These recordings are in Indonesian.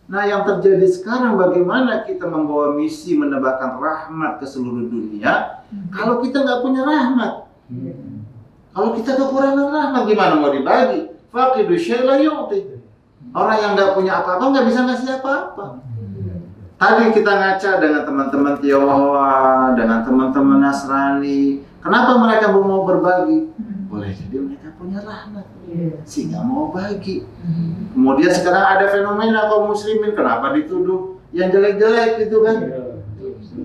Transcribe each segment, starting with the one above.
Nah, yang terjadi sekarang bagaimana kita membawa misi menebarkan rahmat ke seluruh dunia kalau kita nggak punya rahmat? Kalau kita kekurangan rahmat gimana mau dibagi? Faqidu syai' la yu'ti. Orang yang nggak punya apa-apa nggak bisa ngasih apa-apa. Tadi kita ngaca dengan teman-teman Tionghoa, dengan teman-teman Nasrani. Kenapa mereka mau berbagi? Boleh jadi mereka punya rahmat sehingga mau bagi. Kemudian sekarang ada fenomena kaum muslimin, kenapa dituduh yang jelek-jelek gitu kan?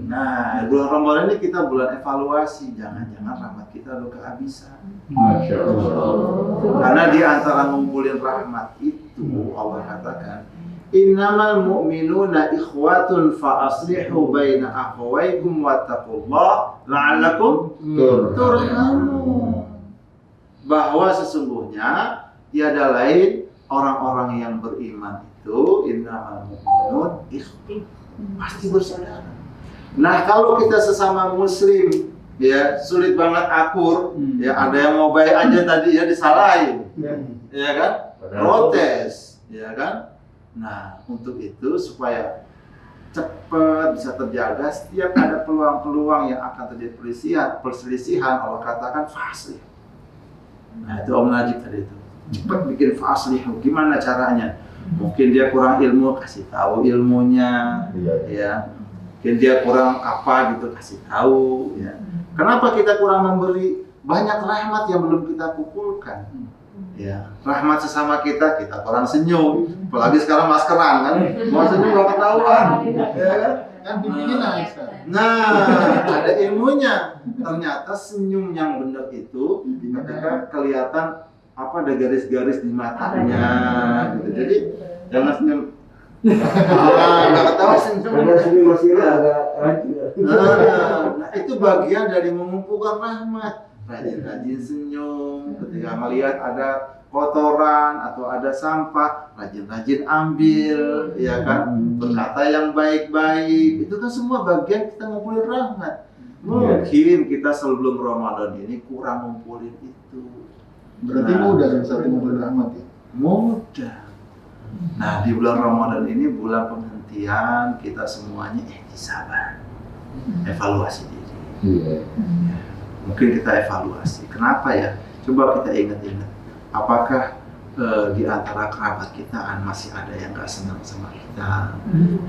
Nah, bulan Ramadan ini kita bulan evaluasi, jangan-jangan rahmat kita udah kehabisan. Masya Allah. Karena di antara ngumpulin rahmat itu Allah katakan, innamal mu'minuna ikhwatun fa aslihu baina akhawaykum wattaqullaha la'allakum turhamun. Bahwa sesungguhnya tiada lain orang-orang yang beriman itu innamal mu'minun ikhwatun, pasti bersaudara. Nah, kalau kita sesama muslim ya sulit banget akur, ya ada yang mau baik aja tadi ya disalahin, ya kan? Protes, ya kan? Nah, untuk itu supaya cepat bisa terjaga, setiap ada peluang-peluang yang akan terjadi perselisihan, Allah katakan faslih. Nah, itu Om Najib tadi itu. Cepat bikin faslih, gimana caranya? Mungkin dia kurang ilmu, kasih tahu ilmunya, ya. Mungkin dia kurang apa gitu, kasih tahu, ya. Kenapa kita kurang memberi banyak rahmat yang belum kita kumpulkan? Ya, rahmat sesama kita kurang senyum. Apalagi sekarang maskeran kan, mau senyum gak ketahuan, ya kan? Kan bibinya nangis kan. Nah, ada ilmunya. Ternyata senyum yang benar itu ketika kelihatan apa ada garis-garis di matanya, gitu. Jadi jangan senyum. Nggak ketawa senyum. Masih agak rancu. Nah, itu bagian dari mengumpulkan rahmat. Rajin-rajin senyum ketika melihat ada kotoran atau ada sampah, rajin-rajin ambil, ya kan? Berkata yang baik-baik. Itu kan semua bagian kita ngumpulin rahmat. Mungkin kita sebelum Ramadan ini kurang ngumpulin itu. Berarti mudah yang satu ngumpulin rahmat ya? Mudah. Nah, di bulan Ramadan ini bulan penghentian kita semuanya ihtisaban, evaluasi diri. Mungkin kita evaluasi. Kenapa ya? Coba kita ingat-ingat. Apakah di antara kerabat kita masih ada yang gak senang sama kita?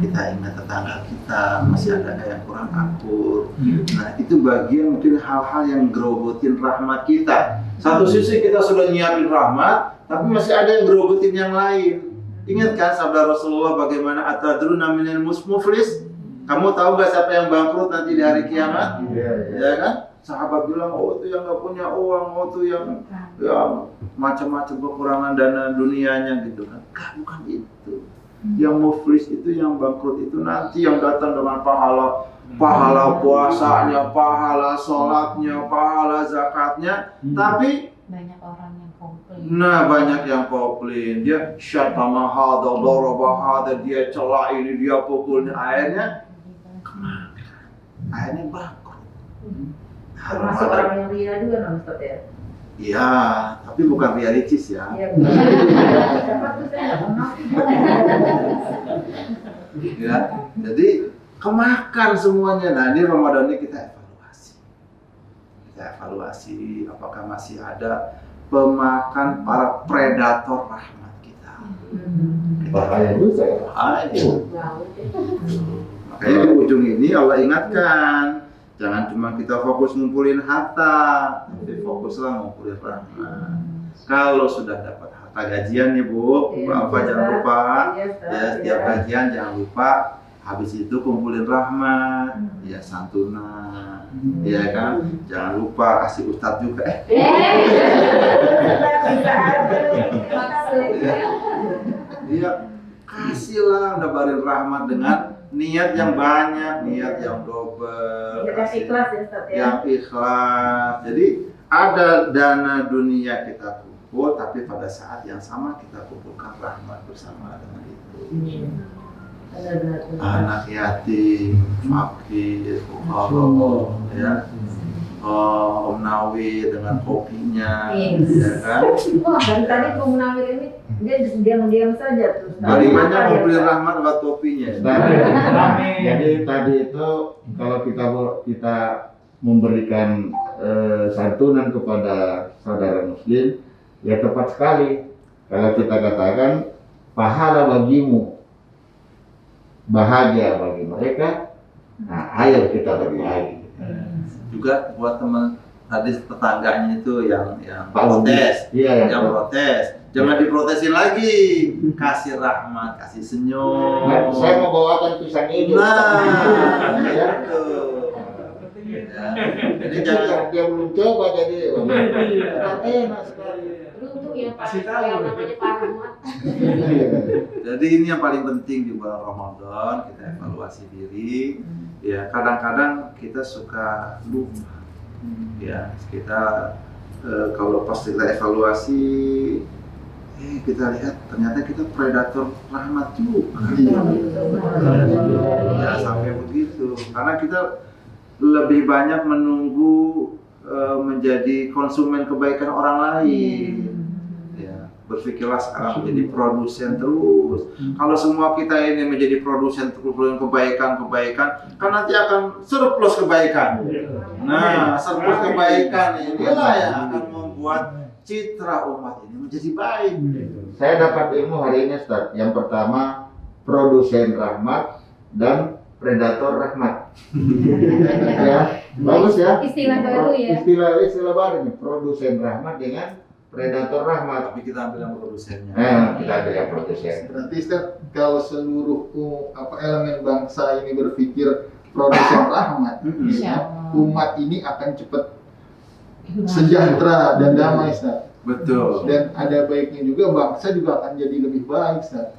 Kita ingat tetangga kita masih ada yang kurang akur. Nah, itu bagian mungkin hal-hal yang gerobotin rahmat kita. Satu sisi kita sudah nyiapin rahmat, tapi masih ada yang gerobotin yang lain. Ingat kan sabda Rasulullah bagaimana atadruna minal muflis? Kamu tahu gak siapa yang bangkrut nanti di hari kiamat? Ya kan? Sahabat bilang, oh itu yang gak punya uang, oh itu yang macam-macam kekurangan dana dunianya gitu kan. Bukan itu. Yang muflis itu, yang bangkrut itu nanti yang datang dengan pahala puasanya, pahala sholatnya, pahala zakatnya, tapi banyak orang yang komplain. Nah, banyak yang komplain. Dia syatama hadha, daraba hadha, dia celah ini, dia pukul ini, akhirnya kemana? Akhirnya bangkrut. Termasuk orang yang ria juga kan Ustaz ya? Iya, tapi bukan ria ricis ya. Iya, bukan. Siapa tuh saya nggak kenal. Ya, jadi kemakan semuanya. Nah, ini Ramadan ini kita evaluasi apakah masih ada pemakan para predator rahmat kita. Bahaya juga ya. Makanya di ujung ini Allah ingatkan, jangan cuma kita fokus ngumpulin harta, tapi fokuslah ngumpulin rahmat. Kalau sudah dapat harta gajian nih Bu, Bapak jangan lupa ya setiap gajian jangan lupa habis itu kumpulin rahmat, ya santunan, ya kan? Jangan lupa kasih ustadz juga. Iya, kasihlah nebarin rahmat dengan niat yang banyak, niat yang double, Yang ikhlas ya Ustaz ya. yang ikhlas. Jadi ada dana dunia kita kumpul, tapi pada saat yang sama kita kumpulkan rahmat bersama dengan itu. Anak yatim, fakir, fuqara, ya. Om Nawi dengan kopinya, Yes. ya kan? Wah, dari tadi Bung Nawir ini dia diam-diam saja terus. Dari mana Apa mau ya, beli Ustaz? rahmat buat kopinya? Jadi tadi itu kalau kita memberikan santunan kepada saudara muslim, ya tepat sekali kalau kita katakan pahala bagimu, bahagia bagi mereka. Nah, ayo kita berbagi. Juga buat teman tadi tetangganya itu yang Pak Udi. protes, Iya, yang protes, jangan diprotesin lagi, kasih rahmat, kasih senyum. Nah, saya mau bawakan pisang ini. Nah, Ya. gitu. Ya. Jadi Jadi jangan dia belum coba jadi enak sekali. Beruntung ya Pak, yang namanya Pak Rahmat. Jadi ini yang paling penting di bulan Ramadan, kita evaluasi diri. Ya, kadang-kadang kita suka lupa. Ya, kita kalau pas kita evaluasi, kita lihat ternyata kita predator rahmat juga. Ya, sampai begitu. Karena kita lebih banyak menunggu menjadi konsumen kebaikan orang lain. Ya, berpikirlah sekarang menjadi produsen terus. Kalau semua kita ini menjadi produsen terus kebaikan, kan nanti akan surplus kebaikan. Nah, surplus kebaikan inilah yang akan membuat citra umat ini menjadi baik. Saya dapat ilmu hari ini, Ustaz. Yang pertama, produsen rahmat dan predator rahmat. Ya, bagus ya. Istilah baru ya. Istilah baru nih, produsen rahmat dengan predator rahmat. Tapi kita ambil yang produsennya. Kita ada yang produsen. Berarti Ustaz, kalau seluruh elemen bangsa ini berpikir produsen rahmat, ya, umat ini akan cepat sejahtera dan damai, Ustaz. Betul. Dan ada baiknya juga, bangsa juga akan jadi lebih baik, Ustaz.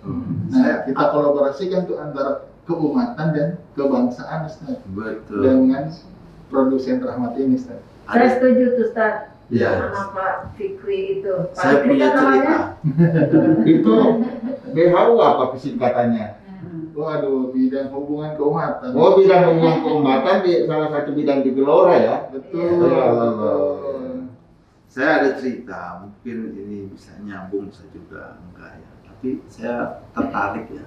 Nah, kita kolaborasikan tuh antara keumatan dan kebangsaan, Ustaz, Betul. dengan produsen rahmat ini, Ustaz. Saya setuju tuh, Ustaz. Ya. Sama Pak Fikri itu. Pak Saya Fikri punya kan namanya? cerita. Itu WHO apa singkatannya? Waduh, bidang hubungan keumatan. Oh, bidang hubungan keumatan di salah satu bidang di Gelora ya. Betul. Ya, Betul. Saya ada cerita, mungkin ini bisa nyambung, bisa juga enggak ya. Tapi saya tertarik ya.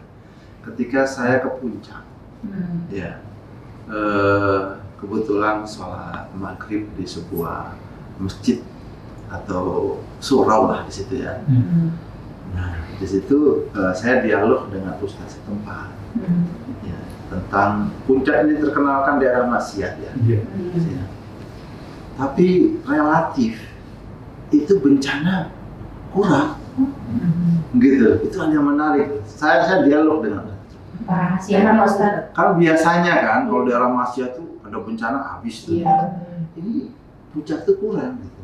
Ketika saya ke puncak, ya, kebetulan sholat maghrib di sebuah masjid atau surau lah di situ ya. Nah, di situ saya dialog dengan ustaz setempat, ya, tentang puncak ini terkenalkan daerah maksiat ya. Ya. Tapi relatif itu bencana kurang, gitu. Itu hal yang menarik. Saya dialog dengan Rahasia Pak Ustaz. kan biasanya kan kalau daerah maksiat tuh ada bencana habis tuh. Iya. Ini puncak tuh kurang. Gitu.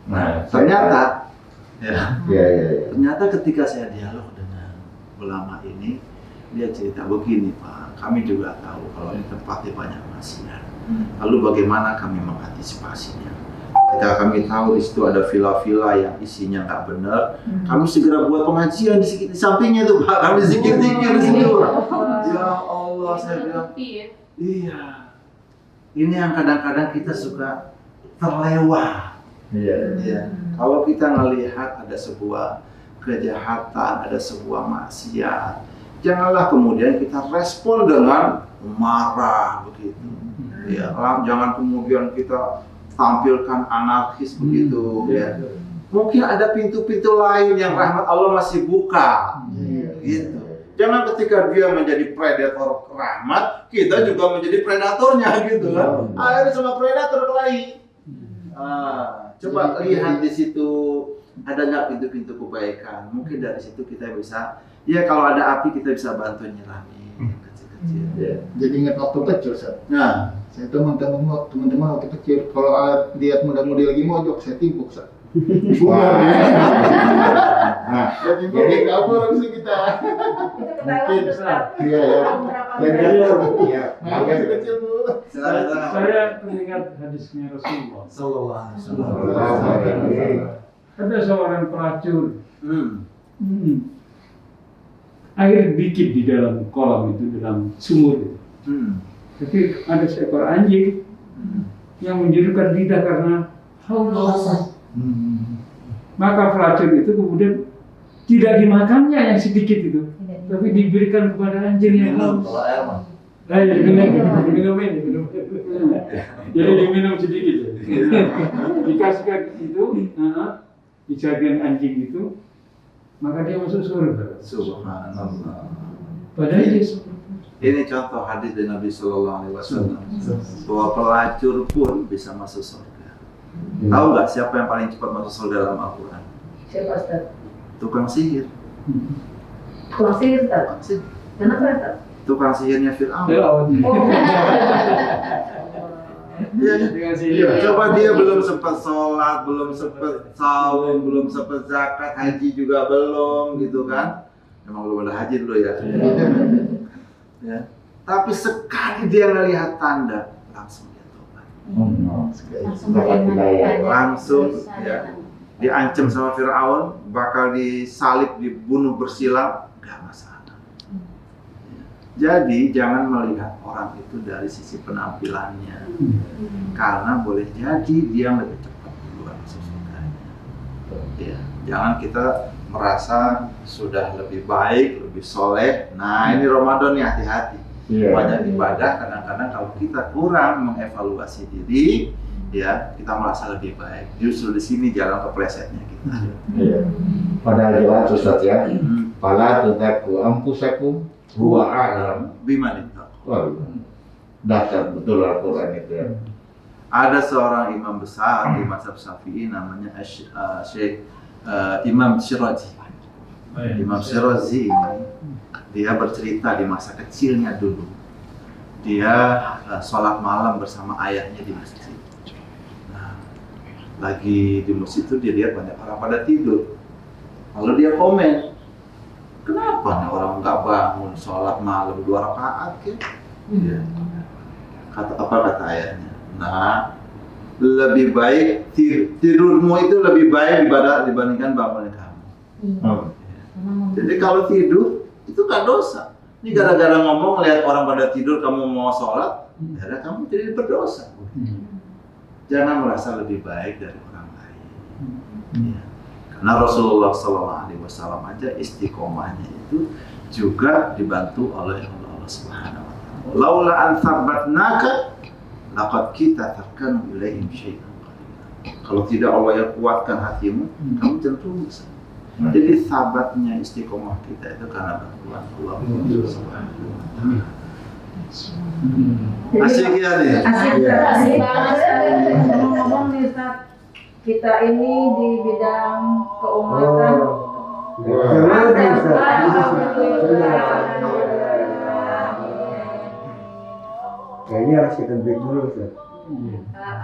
Nah, Ternyata, ya. ternyata ketika saya dialog dengan ulama ini, dia cerita begini Pak, kami juga tahu kalau ini tempatnya banyak maksiat. Lalu bagaimana kami mengantisipasinya? Ketika kami tahu di situ ada villa-villa yang isinya nggak benar, kami segera buat pengajian di sampingnya tuh Pak, kami zikir-zikir di situ. Ya Allah, saya bilang, iya. Ini yang kadang-kadang kita suka terlewat. Iya. Ya. Kalau kita melihat ada sebuah kejahatan, ada sebuah maksiat, janganlah kemudian kita respon dengan marah begitu. Ya, jangan kemudian kita tampilkan anarkis begitu. Ya. Mungkin ada pintu-pintu lain yang rahmat Allah masih buka. Gitu. Jangan ketika dia menjadi predator rahmat, kita juga menjadi predatornya gitu kan. Akhirnya sama predator kelahi. Coba lihat di situ ada nggak pintu-pintu kebaikan. Mungkin dari situ kita bisa, ya kalau ada api kita bisa bantu nyiramin kecil-kecil. Jadi ingat waktu kecil, Ustaz. Nah, Saya teman-teman waktu kecil, kalau lihat muda-mudi lagi mojok, saya timpuk, Ustaz. Nah, Jadi kabur habis kita. Itu ketahuan tuh, Ustaz. iya ya. Berapa Iya. Nah, masih kecil dulu. Saya teringat hadisnya Rasulullah. Sallallahu alaihi Alhamdulillah. Ada seorang pelacur, wasallam. air dikit di dalam kolam itu, dalam sumur itu. Tapi ada seekor anjing yang menjadikan lidah karena haus. Maka pelacur itu kemudian tidak dimakannya yang sedikit itu, tapi diberikan kepada anjing yang haus. Diminum. Jadi diminum sedikit. Dikasihkan itu, dijadikan anjing itu, maka dia masuk surga. Subhanallah. Padahal dia Ini contoh hadis dari Nabi Sallallahu Alaihi Wasallam bahwa pelacur pun bisa masuk surga. Tahu nggak siapa yang paling cepat masuk surga dalam Al-Quran? Siapa Ustaz? Tukang sihir. Tukang sihir Ustaz? Kenapa Ustaz? Tukang sihirnya Fir'aun. Oh. Iya, coba dia belum sempat sholat, belum sempat saum, belum sempat zakat, haji juga belum, gitu kan? Memang belum ada haji dulu ya. Ya. Tapi sekali dia ngelihat tanda, langsung dia tobat. Langsung ya. Diancam sama Fir'aun, bakal disalib, dibunuh bersilang, nggak masalah. Jadi jangan melihat orang itu dari sisi penampilannya, karena boleh jadi dia lebih cepat duluan masuk surganya. Ya, jangan kita merasa sudah lebih baik, lebih soleh. Nah ini Ramadan nih, hati-hati. Banyak ibadah, kadang-kadang kalau kita kurang mengevaluasi diri, ya kita merasa lebih baik. Justru di sini jalan keplesetnya kita. Padahal jelas Ustaz ya. Fala tudzaku anfusakum huwa a'lam Biman itu. Dasar betul Al-Quran itu ya. Ada seorang imam besar di mazhab Syafi'i namanya Syekh Imam Syirazi. Imam Syirazi ini dia bercerita di masa kecilnya dulu. Dia sholat malam bersama ayahnya di masjid. Nah, lagi di masjid itu dia lihat banyak orang pada tidur. Lalu dia komen, kenapa nih orang nggak bangun sholat malam 2 rakaat ya? Ya. Kata ayahnya? Nah, lebih baik tidurmu itu lebih baik dibandingkan bangunin kamu. Jadi kalau tidur itu nggak dosa. Ini gara-gara ngomong lihat orang pada tidur kamu mau sholat, ya kamu jadi berdosa. Jangan merasa lebih baik dari orang lain. Ya. Karena Rasulullah SAW aja istiqomahnya itu juga dibantu oleh Allah Subhanahu Wa Taala. Laula an thabbatnaka laqad kita tarkanu ilaihim syai'an qalila. Kalau tidak Allah yang kuatkan hatimu, kamu tentu bisa. Jadi sabatnya istiqomah kita itu karena bantuan Allah Subhanahu Wa Taala. Asik ya nih. Asik banget. Ngomong nih Ustaz, kita ini di bidang keumatan. Kayaknya harus kita break dulu, Ustaz.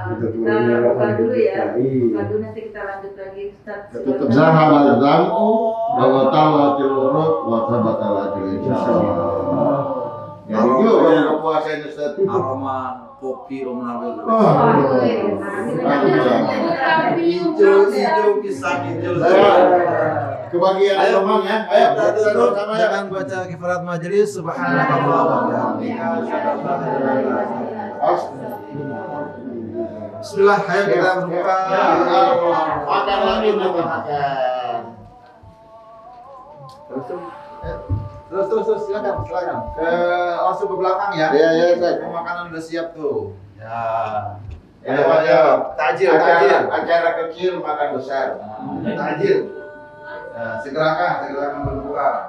Kita buka dulu ya. Buka dulu, nanti kita lanjut lagi Ustaz. Zahabal zam'u wa tawatil urut wa tabatal ajr insyaallah. Ya itu kalau puasa ini Ustaz. Aroma kopi Nabil. Hijau pisang hijau. Kebagian ngomong ya. Ayo kita sama ya. Jangan baca kifarat majelis subhanallah wa bihamdihi. Bismillah, ayo kita berbuka. Makan lagi makan. Terus silakan. Langsung ke belakang ya. Iya, Ustaz. Makanan udah siap tuh. Ya. Ayo. Tajil. Acara kecil makan besar. Tajil. Segerakan berbuka.